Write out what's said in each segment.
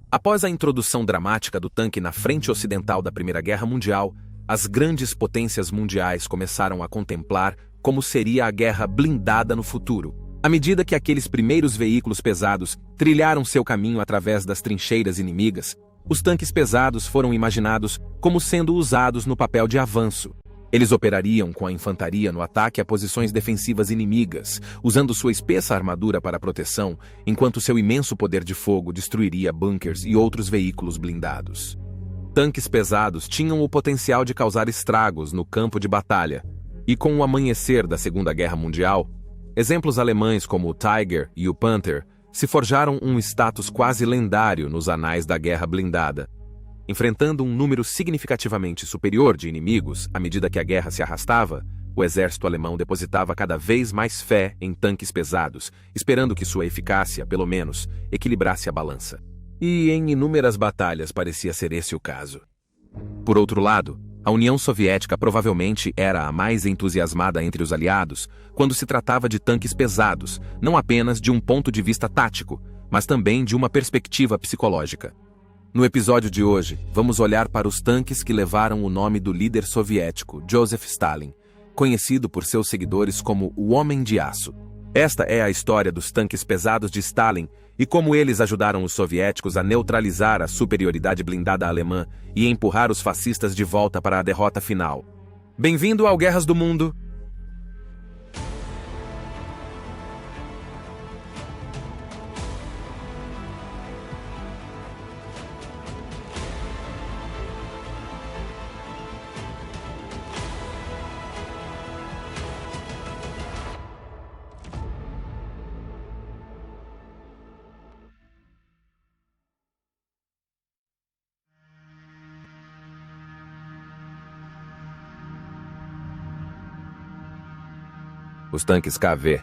Após a introdução dramática do tanque na frente ocidental da Primeira Guerra Mundial, as grandes potências mundiais começaram a contemplar como seria a guerra blindada no futuro. À medida que aqueles primeiros veículos pesados trilharam seu caminho através das trincheiras inimigas, os tanques pesados foram imaginados como sendo usados no papel de avanço. Eles operariam com a infantaria no ataque a posições defensivas inimigas, usando sua espessa armadura para proteção, enquanto seu imenso poder de fogo destruiria bunkers e outros veículos blindados. Tanques pesados tinham o potencial de causar estragos no campo de batalha, e com o amanhecer da Segunda Guerra Mundial, exemplos alemães como o Tiger e o Panther se forjaram um status quase lendário nos anais da guerra blindada. Enfrentando um número significativamente superior de inimigos à medida que a guerra se arrastava, o exército alemão depositava cada vez mais fé em tanques pesados, esperando que sua eficácia, pelo menos, equilibrasse a balança. E em inúmeras batalhas parecia ser esse o caso. Por outro lado, a União Soviética provavelmente era a mais entusiasmada entre os aliados quando se tratava de tanques pesados, não apenas de um ponto de vista tático, mas também de uma perspectiva psicológica. No episódio de hoje, vamos olhar para os tanques que levaram o nome do líder soviético, Joseph Stalin, conhecido por seus seguidores como o Homem de Aço. Esta é a história dos tanques pesados de Stalin e como eles ajudaram os soviéticos a neutralizar a superioridade blindada alemã e empurrar os fascistas de volta para a derrota final. Bem-vindo ao Guerras do Mundo! Os tanques KV.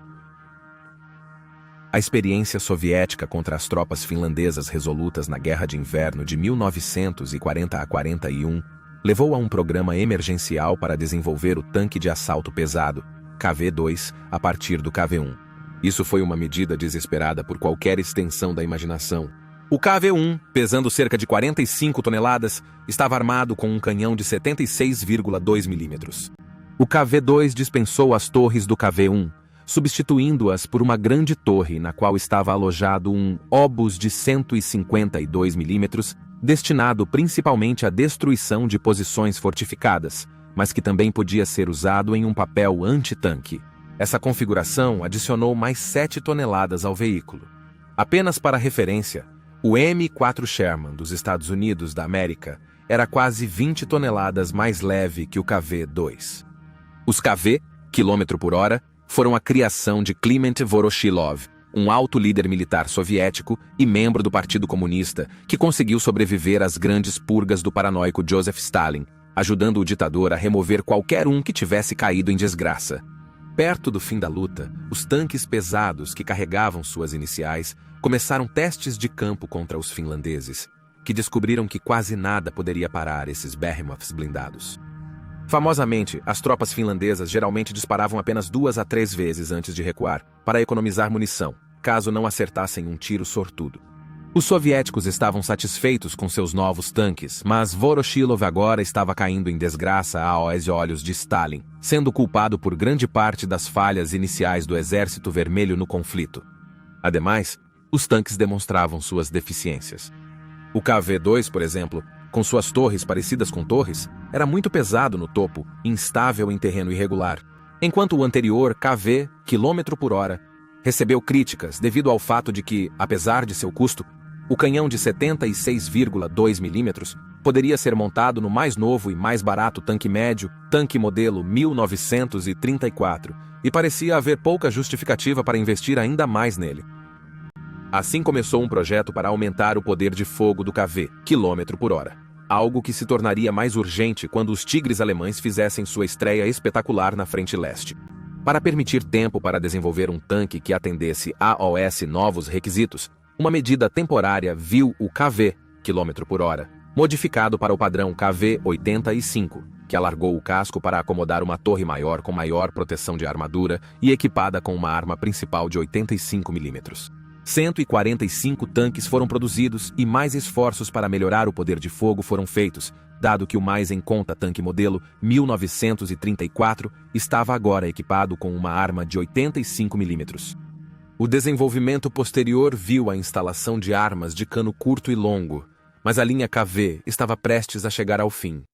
A experiência soviética contra as tropas finlandesas resolutas na Guerra de Inverno de 1940 a 41 levou a um programa emergencial para desenvolver o tanque de assalto pesado, KV-2, a partir do KV-1. Isso foi uma medida desesperada por qualquer extensão da imaginação. O KV-1, pesando cerca de 45 toneladas, estava armado com um canhão de 76,2 milímetros. O KV-2 dispensou as torres do KV-1, substituindo-as por uma grande torre na qual estava alojado um obus de 152 milímetros, destinado principalmente à destruição de posições fortificadas, mas que também podia ser usado em um papel anti-tanque. Essa configuração adicionou mais 7 toneladas ao veículo. Apenas para referência, o M4 Sherman dos Estados Unidos da América era quase 20 toneladas mais leve que o KV-2. Os KV, quilômetro por hora, foram a criação de Kliment Voroshilov, um alto líder militar soviético e membro do Partido Comunista que conseguiu sobreviver às grandes purgas do paranoico Joseph Stalin, ajudando o ditador a remover qualquer um que tivesse caído em desgraça. Perto do fim da luta, os tanques pesados que carregavam suas iniciais começaram testes de campo contra os finlandeses, que descobriram que quase nada poderia parar esses behemoths blindados. Famosamente, as tropas finlandesas geralmente disparavam apenas 2 a 3 vezes antes de recuar, para economizar munição, caso não acertassem um tiro sortudo. Os soviéticos estavam satisfeitos com seus novos tanques, mas Voroshilov agora estava caindo em desgraça aos olhos de Stalin, sendo culpado por grande parte das falhas iniciais do Exército Vermelho no conflito. Ademais, os tanques demonstravam suas deficiências. O KV-2, por exemplo, com suas torres parecidas com torres, era muito pesado no topo e instável em terreno irregular, enquanto o anterior, KV, quilômetro por hora, recebeu críticas devido ao fato de que, apesar de seu custo, o canhão de 76,2 milímetros poderia ser montado no mais novo e mais barato tanque médio, tanque modelo 1934, e parecia haver pouca justificativa para investir ainda mais nele. Assim começou um projeto para aumentar o poder de fogo do KV, quilômetro por hora. Algo que se tornaria mais urgente quando os tigres alemães fizessem sua estreia espetacular na frente leste. Para permitir tempo para desenvolver um tanque que atendesse aos novos requisitos, uma medida temporária viu o KV, quilômetro por hora, modificado para o padrão KV-85, que alargou o casco para acomodar uma torre maior com maior proteção de armadura e equipada com uma arma principal de 85 milímetros. 145 tanques foram produzidos e mais esforços para melhorar o poder de fogo foram feitos, dado que o mais em conta tanque modelo 1934 estava agora equipado com uma arma de 85 mm. O desenvolvimento posterior viu a instalação de armas de cano curto e longo, mas a linha KV estava prestes a chegar ao fim.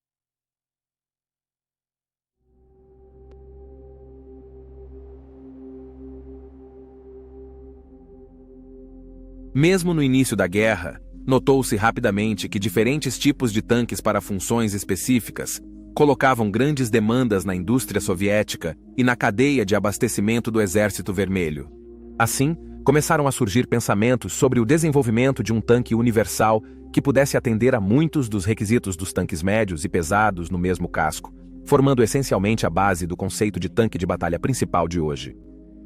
Mesmo no início da guerra, notou-se rapidamente que diferentes tipos de tanques para funções específicas colocavam grandes demandas na indústria soviética e na cadeia de abastecimento do Exército Vermelho. Assim, começaram a surgir pensamentos sobre o desenvolvimento de um tanque universal que pudesse atender a muitos dos requisitos dos tanques médios e pesados no mesmo casco, formando essencialmente a base do conceito de tanque de batalha principal de hoje.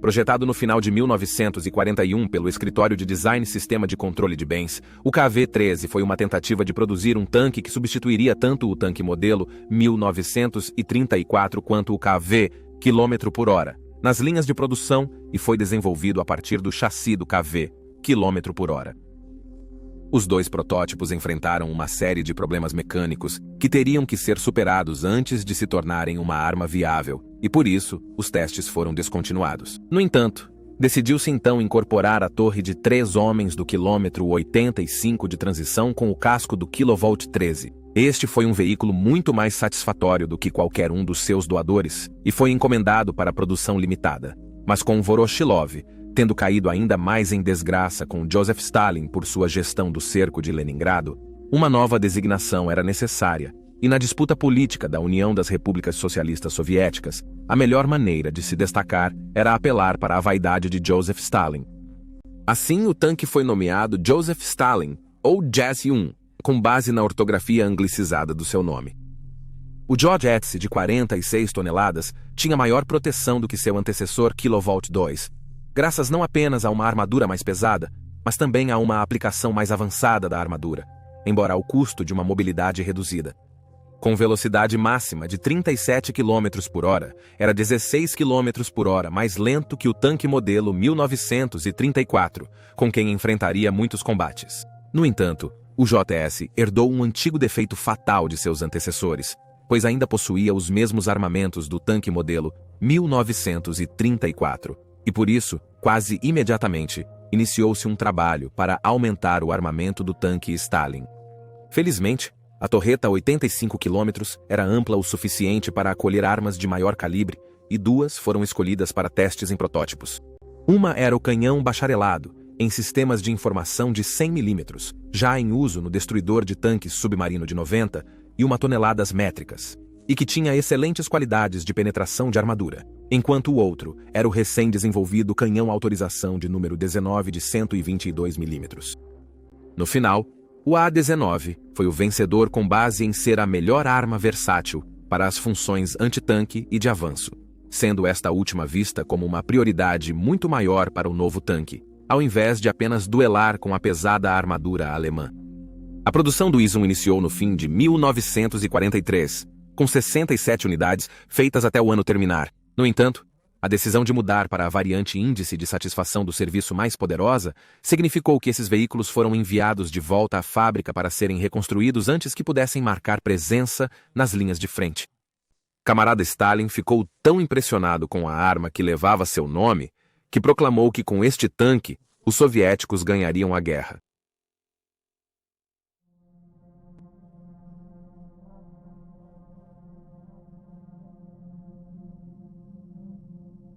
Projetado no final de 1941 pelo Escritório de Design e Sistema de Controle de Bens, o KV-13 foi uma tentativa de produzir um tanque que substituiria tanto o tanque modelo 1934 quanto o KV km/h nas linhas de produção e foi desenvolvido a partir do chassi do KV km/h. Os dois protótipos enfrentaram uma série de problemas mecânicos que teriam que ser superados antes de se tornarem uma arma viável, e por isso, os testes foram descontinuados. No entanto, decidiu-se então incorporar a torre de 3 homens do quilômetro 85 de transição com o casco do kV-13. Este foi um veículo muito mais satisfatório do que qualquer um dos seus doadores e foi encomendado para produção limitada. Mas com Voroshilov, tendo caído ainda mais em desgraça com Joseph Stalin por sua gestão do cerco de Leningrado, uma nova designação era necessária, e na disputa política da União das Repúblicas Socialistas Soviéticas, a melhor maneira de se destacar era apelar para a vaidade de Joseph Stalin. Assim, o tanque foi nomeado Joseph Stalin, ou JS-1, com base na ortografia anglicizada do seu nome. O Jojetse, de 46 toneladas, tinha maior proteção do que seu antecessor kV-2, graças não apenas a uma armadura mais pesada, mas também a uma aplicação mais avançada da armadura, embora ao custo de uma mobilidade reduzida. Com velocidade máxima de 37 km/h, era 16 km/h mais lento que o tanque modelo 1934, com quem enfrentaria muitos combates. No entanto, o JS herdou um antigo defeito fatal de seus antecessores, pois ainda possuía os mesmos armamentos do tanque modelo 1934. E por isso, quase imediatamente, iniciou-se um trabalho para aumentar o armamento do tanque Stalin. Felizmente, a torreta 85 km era ampla o suficiente para acolher armas de maior calibre e 2 foram escolhidas para testes em protótipos. Uma era o canhão bacharelado, em sistemas de informação de 100 mm, já em uso no destruidor de tanques submarino de 90 e 1 toneladas métricas, e que tinha excelentes qualidades de penetração de armadura, enquanto o outro era o recém-desenvolvido canhão autorização de número 19 de 122 mm. No final, o A-19 foi o vencedor com base em ser a melhor arma versátil para as funções antitanque e de avanço, sendo esta última vista como uma prioridade muito maior para o novo tanque, ao invés de apenas duelar com a pesada armadura alemã. A produção do IS-1 iniciou no fim de 1943, com 67 unidades feitas até o ano terminar. No entanto, a decisão de mudar para a variante índice de satisfação do serviço mais poderosa significou que esses veículos foram enviados de volta à fábrica para serem reconstruídos antes que pudessem marcar presença nas linhas de frente. Camarada Stalin ficou tão impressionado com a arma que levava seu nome que proclamou que com este tanque os soviéticos ganhariam a guerra.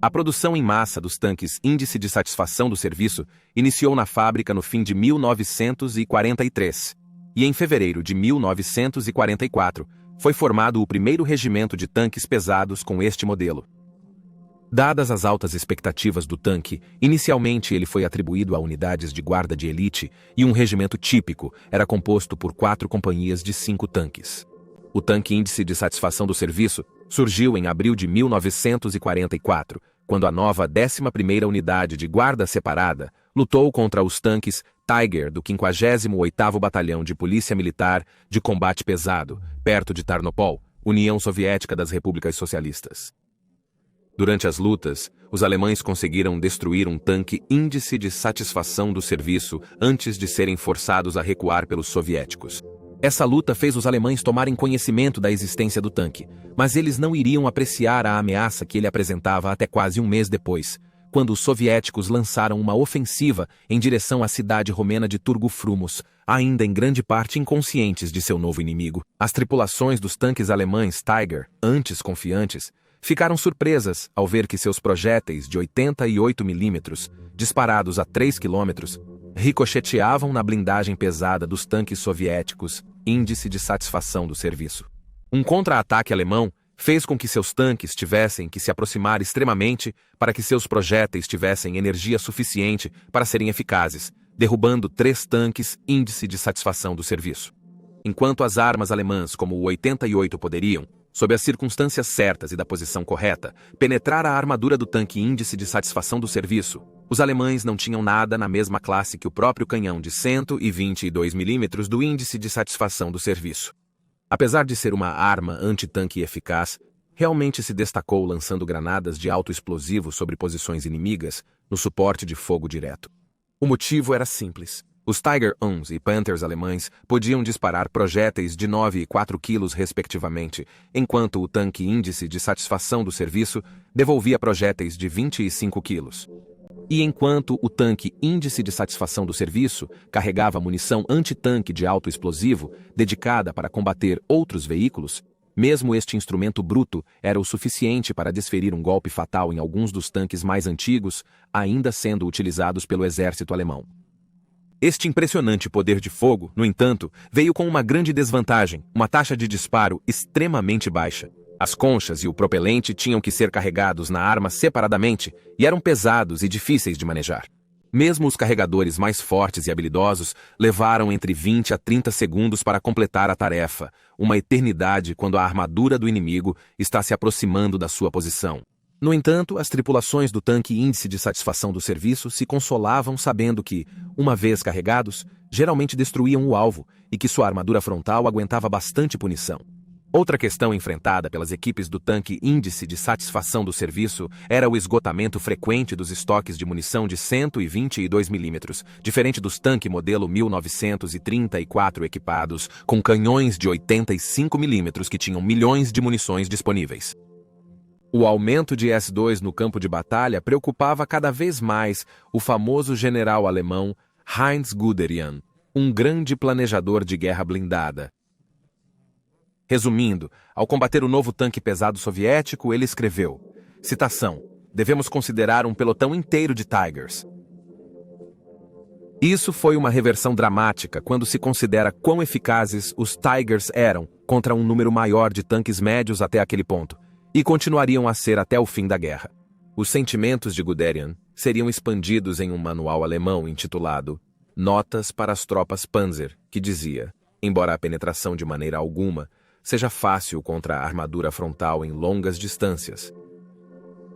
A produção em massa dos tanques Índice de Satisfação do Serviço iniciou na fábrica no fim de 1943, e em fevereiro de 1944 foi formado o primeiro regimento de tanques pesados com este modelo. Dadas as altas expectativas do tanque, inicialmente ele foi atribuído a unidades de guarda de elite e um regimento típico era composto por 4 companhias de 5 tanques. O tanque Índice de Satisfação do Serviço surgiu em abril de 1944, quando a nova 11ª Unidade de Guarda Separada lutou contra os tanques Tiger do 58º Batalhão de Polícia Militar de Combate Pesado, perto de Tarnopol, União Soviética das Repúblicas Socialistas. Durante as lutas, os alemães conseguiram destruir um tanque índice de satisfação do serviço antes de serem forçados a recuar pelos soviéticos. Essa luta fez os alemães tomarem conhecimento da existência do tanque, mas eles não iriam apreciar a ameaça que ele apresentava até quase um mês depois, quando os soviéticos lançaram uma ofensiva em direção à cidade romena de Turgu Frumos, ainda em grande parte inconscientes de seu novo inimigo. As tripulações dos tanques alemães Tiger, antes confiantes, ficaram surpresas ao ver que seus projéteis de 88 mm, disparados a 3 km, ricocheteavam na blindagem pesada dos tanques soviéticos, índice de satisfação do serviço. Um contra-ataque alemão fez com que seus tanques tivessem que se aproximar extremamente para que seus projéteis tivessem energia suficiente para serem eficazes, derrubando 3 tanques índice de satisfação do serviço. Enquanto as armas alemãs como o 88 poderiam, sob as circunstâncias certas e da posição correta, penetrar a armadura do tanque índice de satisfação do serviço, os alemães não tinham nada na mesma classe que o próprio canhão de 122 mm do índice de satisfação do serviço. Apesar de ser uma arma antitanque eficaz, realmente se destacou lançando granadas de alto explosivo sobre posições inimigas no suporte de fogo direto. O motivo era simples. Os Tiger 11 e Panthers alemães podiam disparar projéteis de 9 e 4 kg respectivamente, enquanto o tanque índice de satisfação do serviço devolvia projéteis de 25 kg. E enquanto o tanque índice de satisfação do serviço carregava munição antitanque de alto explosivo dedicada para combater outros veículos, mesmo este instrumento bruto era o suficiente para desferir um golpe fatal em alguns dos tanques mais antigos, ainda sendo utilizados pelo exército alemão. Este impressionante poder de fogo, no entanto, veio com uma grande desvantagem, uma taxa de disparo extremamente baixa. As conchas e o propelente tinham que ser carregados na arma separadamente e eram pesados e difíceis de manejar. Mesmo os carregadores mais fortes e habilidosos levaram entre 20 a 30 segundos para completar a tarefa, uma eternidade quando a armadura do inimigo está se aproximando da sua posição. No entanto, as tripulações do tanque índice de satisfação do serviço se consolavam sabendo que, uma vez carregados, geralmente destruíam o alvo e que sua armadura frontal aguentava bastante punição. Outra questão enfrentada pelas equipes do tanque índice de satisfação do serviço era o esgotamento frequente dos estoques de munição de 122 mm, diferente dos tanques modelo 1934 equipados com canhões de 85 mm que tinham milhões de munições disponíveis. O aumento de S-2 no campo de batalha preocupava cada vez mais o famoso general alemão Heinz Guderian, um grande planejador de guerra blindada. Resumindo, ao combater o novo tanque pesado soviético, ele escreveu, citação, devemos considerar um pelotão inteiro de Tigers. Isso foi uma reversão dramática quando se considera quão eficazes os Tigers eram contra um número maior de tanques médios até aquele ponto, e continuariam a ser até o fim da guerra. Os sentimentos de Guderian seriam expandidos em um manual alemão intitulado Notas para as Tropas Panzer, que dizia, embora a penetração de maneira alguma seja fácil contra a armadura frontal em longas distâncias,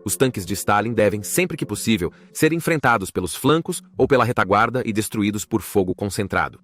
os tanques de Stalin devem, sempre que possível, ser enfrentados pelos flancos ou pela retaguarda e destruídos por fogo concentrado.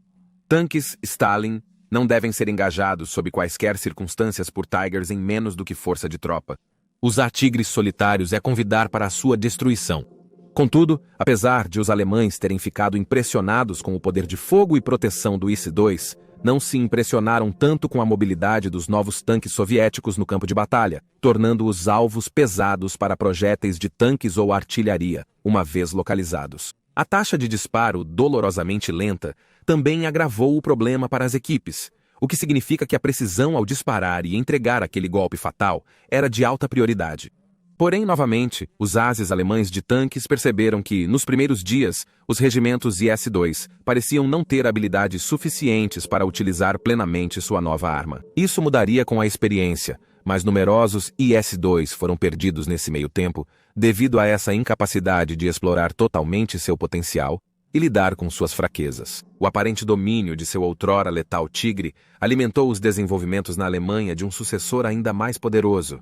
Tanques Stalin não devem ser engajados sob quaisquer circunstâncias por Tigers em menos do que força de tropa. Usar tigres solitários é convidar para a sua destruição. Contudo, apesar de os alemães terem ficado impressionados com o poder de fogo e proteção do IS-2, não se impressionaram tanto com a mobilidade dos novos tanques soviéticos no campo de batalha, tornando-os alvos pesados para projéteis de tanques ou artilharia, uma vez localizados. A taxa de disparo dolorosamente lenta também agravou o problema para as equipes, o que significa que a precisão ao disparar e entregar aquele golpe fatal era de alta prioridade. Porém, novamente, os ases alemães de tanques perceberam que, nos primeiros dias, os regimentos IS-2 pareciam não ter habilidades suficientes para utilizar plenamente sua nova arma. Isso mudaria com a experiência, mas numerosos IS-2 foram perdidos nesse meio tempo devido a essa incapacidade de explorar totalmente seu potencial e lidar com suas fraquezas. O aparente domínio de seu outrora letal Tigre alimentou os desenvolvimentos na Alemanha de um sucessor ainda mais poderoso.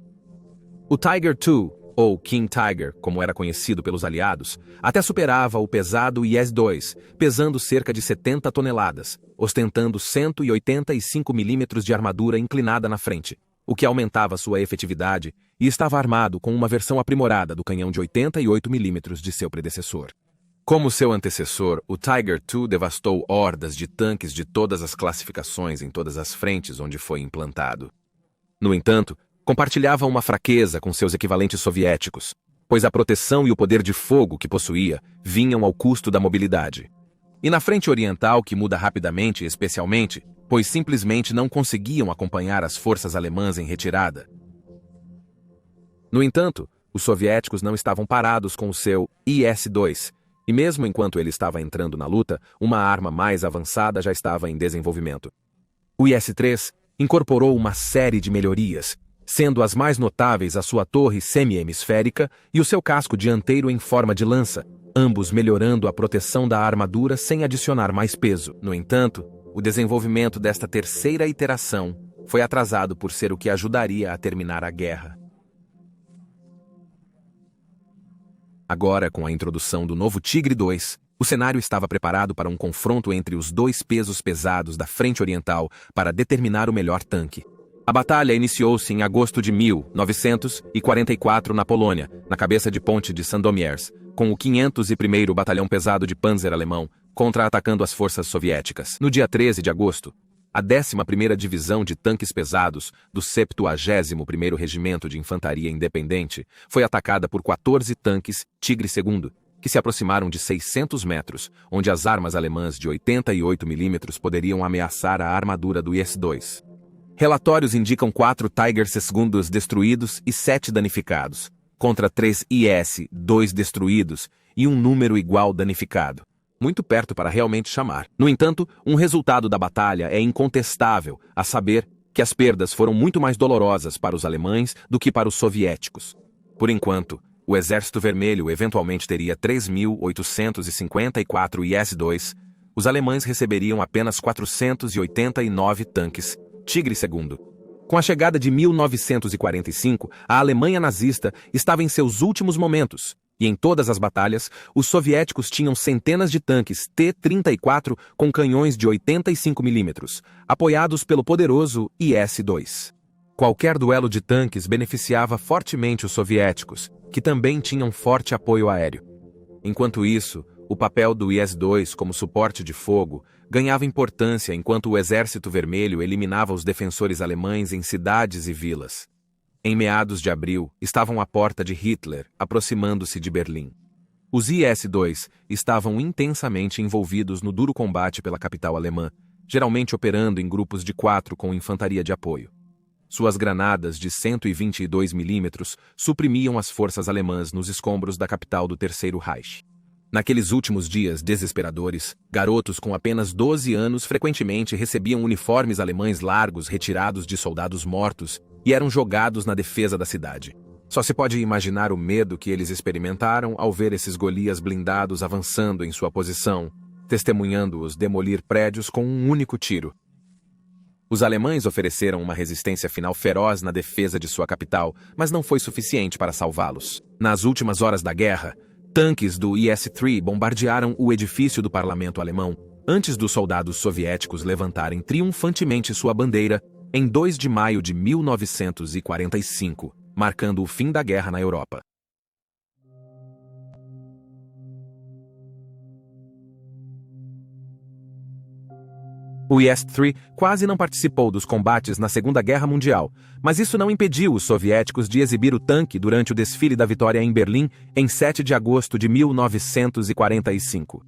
O Tiger II, ou King Tiger, como era conhecido pelos aliados, até superava o pesado IS-2, pesando cerca de 70 toneladas, ostentando 185 mm de armadura inclinada na frente, o que aumentava sua efetividade e estava armado com uma versão aprimorada do canhão de 88 mm de seu predecessor. Como seu antecessor, o Tiger II devastou hordas de tanques de todas as classificações em todas as frentes onde foi implantado. No entanto, compartilhava uma fraqueza com seus equivalentes soviéticos, pois a proteção e o poder de fogo que possuía vinham ao custo da mobilidade. E na frente oriental, que muda rapidamente, especialmente, pois simplesmente não conseguiam acompanhar as forças alemãs em retirada. No entanto, os soviéticos não estavam parados com o seu IS-2, e mesmo enquanto ele estava entrando na luta, uma arma mais avançada já estava em desenvolvimento. O IS-3 incorporou uma série de melhorias, sendo as mais notáveis a sua torre semi-hemisférica e o seu casco dianteiro em forma de lança, ambos melhorando a proteção da armadura sem adicionar mais peso. No entanto, o desenvolvimento desta terceira iteração foi atrasado por ser o que ajudaria a terminar a guerra. Agora, com a introdução do novo Tigre II, o cenário estava preparado para um confronto entre os dois pesos pesados da frente oriental para determinar o melhor tanque. A batalha iniciou-se em agosto de 1944 na Polônia, na cabeça de ponte de Sandomierz, com o 501º Batalhão Pesado de Panzer alemão contra-atacando as forças soviéticas. No dia 13 de agosto, a 11ª Divisão de Tanques Pesados do 71º Regimento de Infantaria Independente foi atacada por 14 tanques Tigre II, que se aproximaram de 600 metros, onde as armas alemãs de 88 mm poderiam ameaçar a armadura do IS-2. Relatórios indicam 4 Tiger II destruídos e 7 danificados, contra 3 IS-2 destruídos e um número igual danificado. Muito perto para realmente chamar. No entanto, um resultado da batalha é incontestável, a saber que as perdas foram muito mais dolorosas para os alemães do que para os soviéticos. Por enquanto, o Exército Vermelho eventualmente teria 3.854 IS-2, os alemães receberiam apenas 489 tanques Tigre II. Com a chegada de 1945, a Alemanha nazista estava em seus últimos momentos, e em todas as batalhas, os soviéticos tinham centenas de tanques T-34 com canhões de 85 mm, apoiados pelo poderoso IS-2. Qualquer duelo de tanques beneficiava fortemente os soviéticos, que também tinham forte apoio aéreo. Enquanto isso, o papel do IS-2 como suporte de fogo ganhava importância enquanto o Exército Vermelho eliminava os defensores alemães em cidades e vilas. Em meados de abril, estavam à porta de Hitler, aproximando-se de Berlim. Os IS-2 estavam intensamente envolvidos no duro combate pela capital alemã, geralmente operando em grupos de 4 com infantaria de apoio. Suas granadas de 122 mm suprimiam as forças alemãs nos escombros da capital do Terceiro Reich. Naqueles últimos dias desesperadores, garotos com apenas 12 anos frequentemente recebiam uniformes alemães largos retirados de soldados mortos e eram jogados na defesa da cidade. Só se pode imaginar o medo que eles experimentaram ao ver esses Golias blindados avançando em sua posição, testemunhando-os demolir prédios com um único tiro. Os alemães ofereceram uma resistência final feroz na defesa de sua capital, mas não foi suficiente para salvá-los. Nas últimas horas da guerra, tanques do IS-3 bombardearam o edifício do parlamento alemão, antes dos soldados soviéticos levantarem triunfantemente sua bandeira em 2 de maio de 1945, marcando o fim da guerra na Europa. O IS-3 quase não participou dos combates na Segunda Guerra Mundial, mas isso não impediu os soviéticos de exibir o tanque durante o desfile da vitória em Berlim em 7 de agosto de 1945.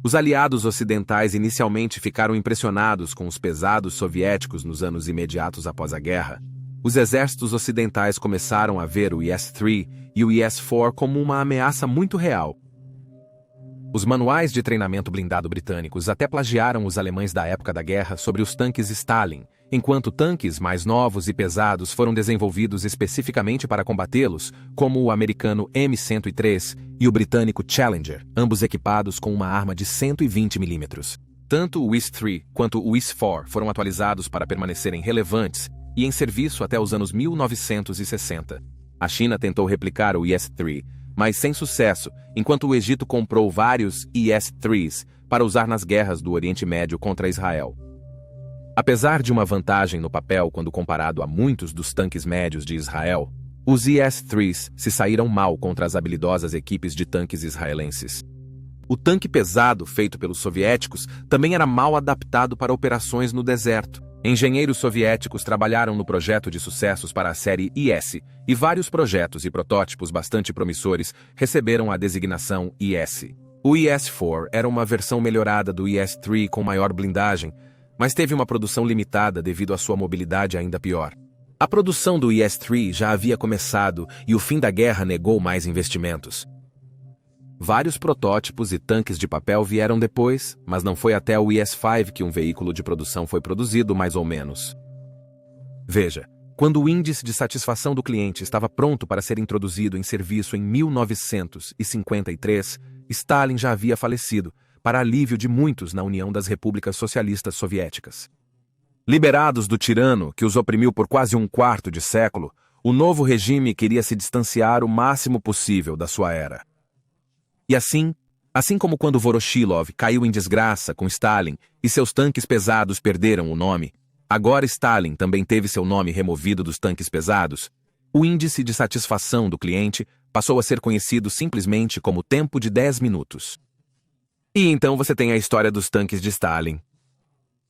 Os aliados ocidentais inicialmente ficaram impressionados com os pesados soviéticos nos anos imediatos após a guerra. Os exércitos ocidentais começaram a ver o IS-3 e o IS-4 como uma ameaça muito real. Os manuais de treinamento blindado britânicos até plagiaram os alemães da época da guerra sobre os tanques Stalin, enquanto tanques mais novos e pesados foram desenvolvidos especificamente para combatê-los, como o americano M103 e o britânico Challenger, ambos equipados com uma arma de 120 mm. Tanto o IS-3 quanto o IS-4 foram atualizados para permanecerem relevantes e em serviço até os anos 1960. A China tentou replicar o IS-3, mas sem sucesso, enquanto o Egito comprou vários IS-3s para usar nas guerras do Oriente Médio contra Israel. Apesar de uma vantagem no papel quando comparado a muitos dos tanques médios de Israel, Os IS-3s se saíram mal contra as habilidosas equipes de tanques israelenses. O tanque pesado feito pelos soviéticos também era mal adaptado para operações no deserto. Engenheiros soviéticos trabalharam no projeto de sucessos para a série IS, e vários projetos e protótipos bastante promissores receberam a designação IS. O IS-4 era uma versão melhorada do IS-3 com maior blindagem, mas teve uma produção limitada devido à sua mobilidade ainda pior. A produção do IS-3 já havia começado e o fim da guerra negou mais investimentos. Vários protótipos e tanques de papel vieram depois, mas não foi até o IS-5 que um veículo de produção foi produzido, mais ou menos. Veja, quando o índice de satisfação do cliente estava pronto para ser introduzido em serviço em 1953, Stalin já havia falecido, para alívio de muitos na União das Repúblicas Socialistas Soviéticas. Liberados do tirano que os oprimiu por quase um quarto de século, o novo regime queria se distanciar o máximo possível da sua era. E assim como quando Voroshilov caiu em desgraça com Stalin e seus tanques pesados perderam o nome, agora Stalin também teve seu nome removido dos tanques pesados, o índice de satisfação do cliente passou a ser conhecido simplesmente como tempo de 10 minutos. E então você tem a história dos tanques de Stalin.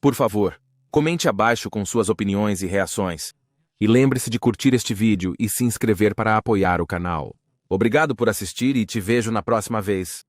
Por favor, comente abaixo com suas opiniões e reações. E lembre-se de curtir este vídeo e se inscrever para apoiar o canal. Obrigado por assistir e te vejo na próxima vez.